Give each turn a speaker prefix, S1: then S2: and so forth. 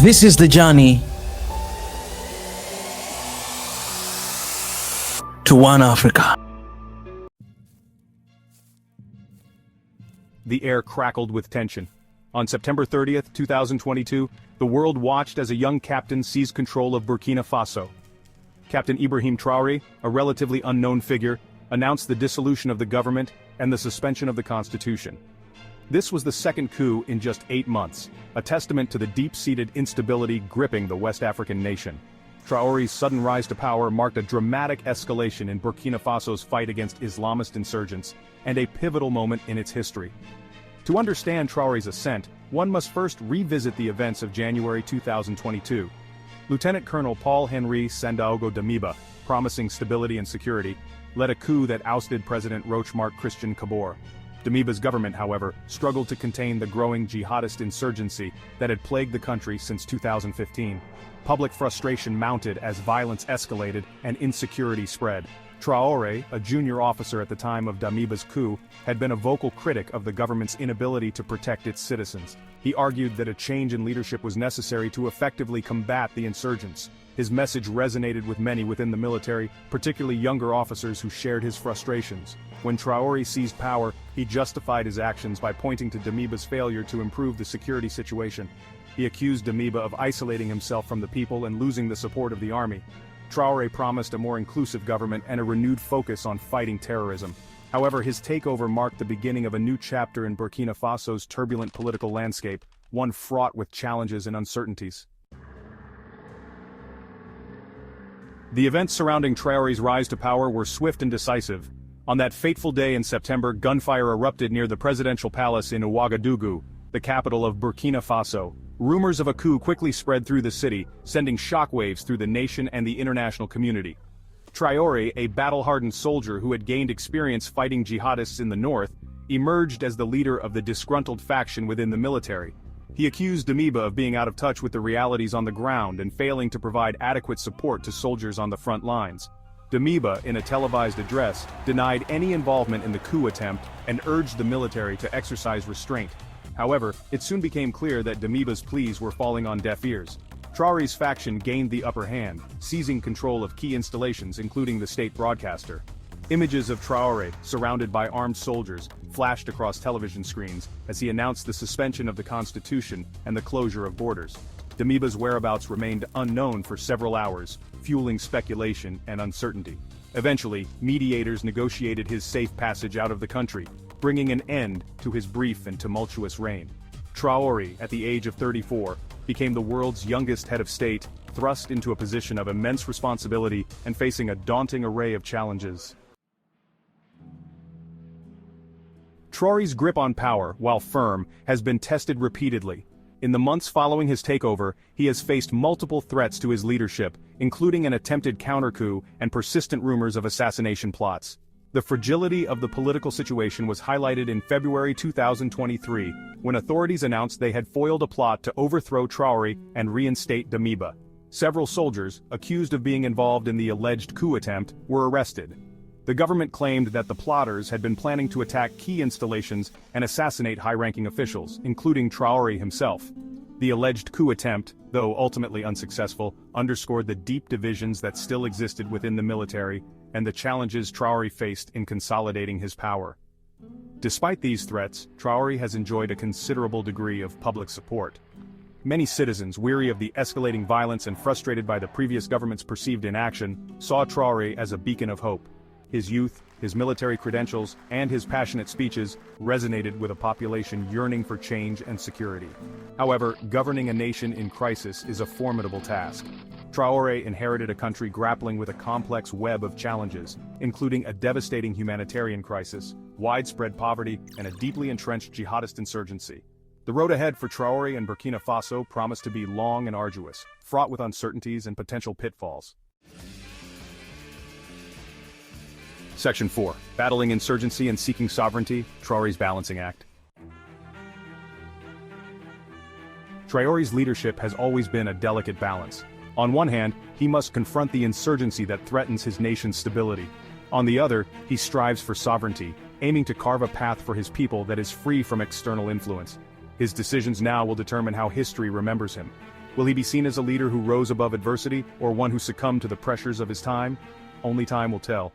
S1: This is the journey to one Africa.
S2: The air crackled with tension. On September 30th, 2022, the world watched as a young captain seized control of Burkina Faso. Captain Ibrahim Traoré, a relatively unknown figure, announced the dissolution of the government and the suspension of the constitution. This was the second coup in just 8 months, a testament to the deep-seated instability gripping the West African nation. Traoré's sudden rise to power marked a dramatic escalation in Burkina Faso's fight against Islamist insurgents, and a pivotal moment in its history. To understand Traoré's ascent, one must first revisit the events of January 2022. Lieutenant Colonel Paul-Henri Sandaogo Damiba, promising stability and security, led a coup that ousted President Roch-Marc Christian Kabore. Damiba's government, however, struggled to contain the growing jihadist insurgency that had plagued the country since 2015. Public frustration mounted as violence escalated and insecurity spread. Traoré, a junior officer at the time of Damiba's coup, had been a vocal critic of the government's inability to protect its citizens. He argued that a change in leadership was necessary to effectively combat the insurgents. His message resonated with many within the military, particularly younger officers who shared his frustrations. When Traoré seized power, he justified his actions by pointing to Damiba's failure to improve the security situation. He accused Damiba of isolating himself from the people and losing the support of the army. Traoré promised a more inclusive government and a renewed focus on fighting terrorism. However, his takeover marked the beginning of a new chapter in Burkina Faso's turbulent political landscape, one fraught with challenges and uncertainties. The events surrounding Traoré's rise to power were swift and decisive. On that fateful day in September, gunfire erupted near the presidential palace in Ouagadougou, the capital of Burkina Faso. Rumors of a coup quickly spread through the city, sending shockwaves through the nation and the international community. Traoré, a battle-hardened soldier who had gained experience fighting jihadists in the north, emerged as the leader of the disgruntled faction within the military. He accused Damiba of being out of touch with the realities on the ground and failing to provide adequate support to soldiers on the front lines. Damiba, in a televised address, denied any involvement in the coup attempt and urged the military to exercise restraint. However, it soon became clear that Damiba's pleas were falling on deaf ears. Traoré's faction gained the upper hand, seizing control of key installations including the state broadcaster. Images of Traoré, surrounded by armed soldiers, flashed across television screens as he announced the suspension of the constitution and the closure of borders. Damiba's whereabouts remained unknown for several hours, fueling speculation and uncertainty. Eventually, mediators negotiated his safe passage out of the country, bringing an end to his brief and tumultuous reign. Traoré, at the age of 34, became the world's youngest head of state, thrust into a position of immense responsibility and facing a daunting array of challenges. Traoré's grip on power, while firm, has been tested repeatedly. In the months following his takeover, he has faced multiple threats to his leadership, including an attempted counter-coup and persistent rumors of assassination plots. The fragility of the political situation was highlighted in February 2023, when authorities announced they had foiled a plot to overthrow Traoré and reinstate Damiba. Several soldiers, accused of being involved in the alleged coup attempt, were arrested. The government claimed that the plotters had been planning to attack key installations and assassinate high-ranking officials, including Traoré himself. The alleged coup attempt, though ultimately unsuccessful, underscored the deep divisions that still existed within the military and the challenges Traoré faced in consolidating his power. Despite these threats, Traoré has enjoyed a considerable degree of public support. Many citizens, weary of the escalating violence and frustrated by the previous government's perceived inaction, saw Traoré as a beacon of hope. His youth, his military credentials, and his passionate speeches resonated with a population yearning for change and security. However, governing a nation in crisis is a formidable task. Traoré inherited a country grappling with a complex web of challenges, including a devastating humanitarian crisis, widespread poverty, and a deeply entrenched jihadist insurgency. The road ahead for Traoré and Burkina Faso promised to be long and arduous, fraught with uncertainties and potential pitfalls. Section 4. Battling insurgency and seeking sovereignty, Traoré's balancing act. Traoré's leadership has always been a delicate balance. On one hand, he must confront the insurgency that threatens his nation's stability. On the other, he strives for sovereignty, aiming to carve a path for his people that is free from external influence. His decisions now will determine how history remembers him. Will he be seen as a leader who rose above adversity, or one who succumbed to the pressures of his time? Only time will tell.